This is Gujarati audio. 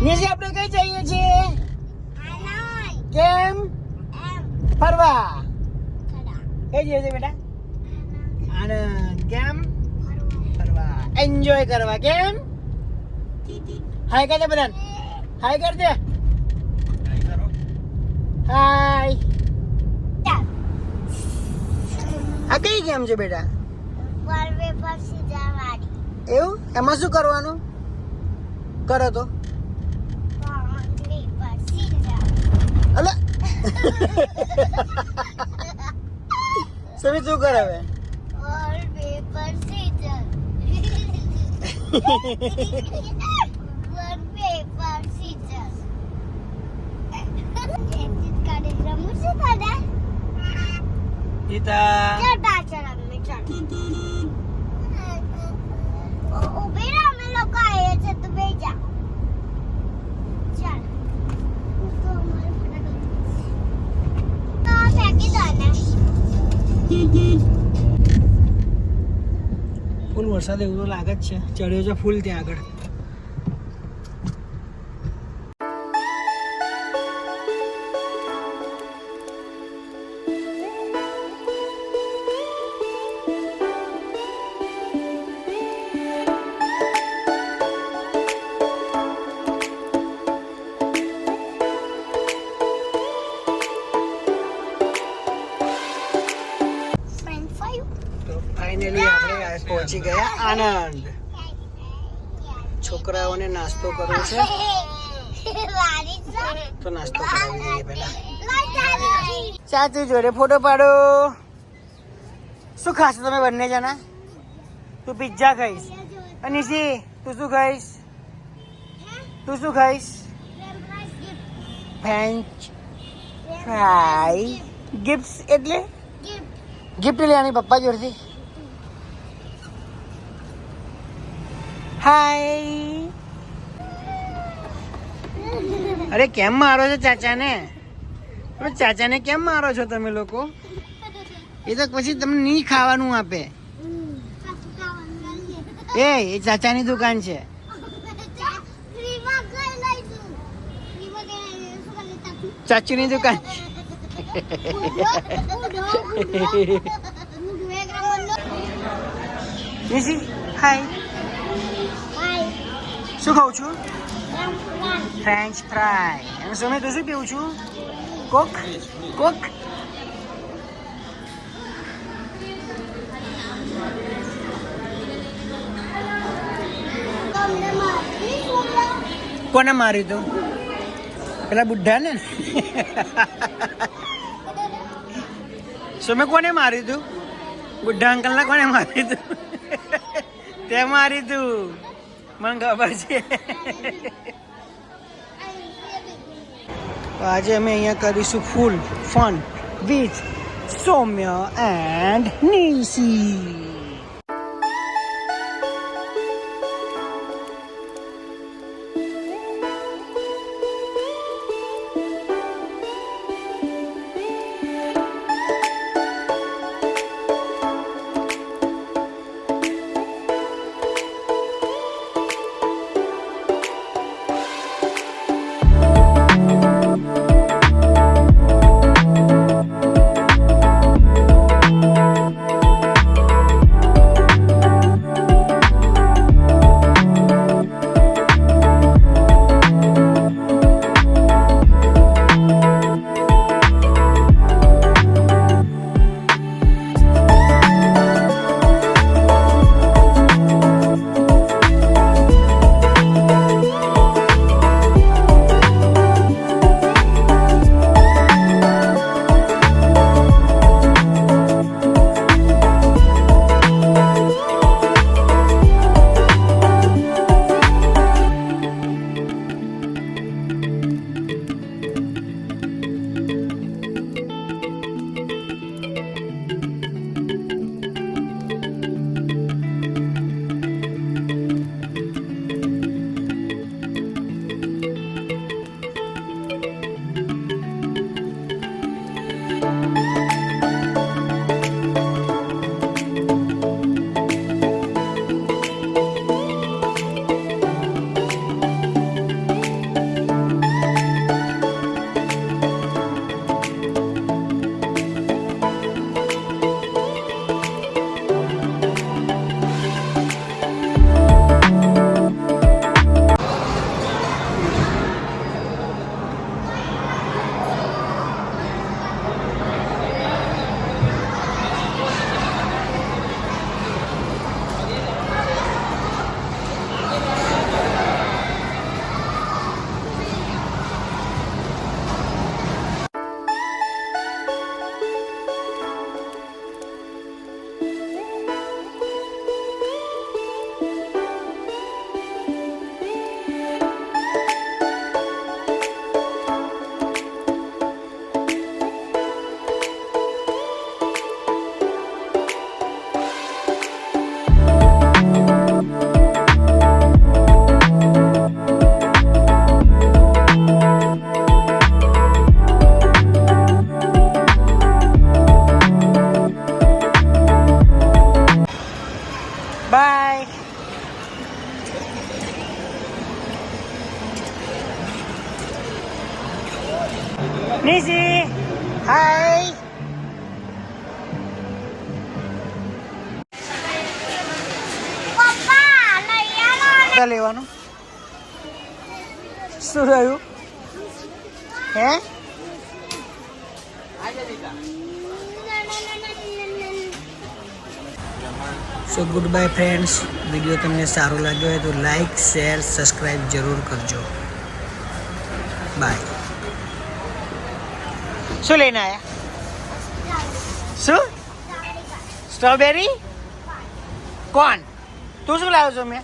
નીચે આપણે કઈ જઈએ છીએ? કેમ? ફરવા. કઈ જઈએ છીએ બેટા? આનંદ. કેમ? ફરવા. એન્જોય કરવા. કેમ? હાય કર દે બધાને. હાય કર દે. હાય. આ કઈ ગેમ છે બેટા? એવું? એમાં શું કરવાનું? કરો તો અલા સમી શું કરે હવે? ફૂલ વરસાદ એવું તો લાગે જ છે. ચડ્યો છે ફૂલ ત્યાં આગળ. ફાઇનલી આપણે પહોંચી ગયા આનંદ. છોકરાઓને નાસ્તો કરવો છે તો નાસ્તો કરાવી દઈએ પહેલા. ચાચી જોડે ફોટો પાડો. શું ખાશો તમે બંને જણા? તું પિઝા ખાઈશ. અનિશી તું શું ખાઈશ? તું શું ખાઈશ? French fry. ગિફ્ટ એટલે ગિફ્ટ લેવાની પપ્પા જોડેથી. હાય. અરે કેમ મારો છો ચાચાને? ચાચાને કેમ મારો છો તમે લોકો? એ તો પછી તમને નહીં ખાવાનું આપે. એ ચાચાની દુકાન છે. ચાચુની દુકાન. હાય. શું ખાઉં છું? French fry. અને સમય તો શું પીવું છું? કોક. કોક. કોને માર્યું તું? પેલા બુઢ્ઢા ને. સુમે કોને માર્યું તું? બુઢ્ઢા અંકલ ને કોને માર્યું તું? તે મારી તું. મને ખબર છે. આજે અમે અહીંયા કરીશું full fun with Saumya and Nishi. Nishi hi. લેવાનું શું રહ્યું હે? So good bye friends. Video તમને સારો લાગ્યો હોય તો લાઈક શેર સબસ્ક્રાઈબ જરૂર કરજો. બાય. શું લઈને આવ્યા? શું? સ્ટ્રોબેરી? કોણ? તું શું લાવ્યો છો? મેં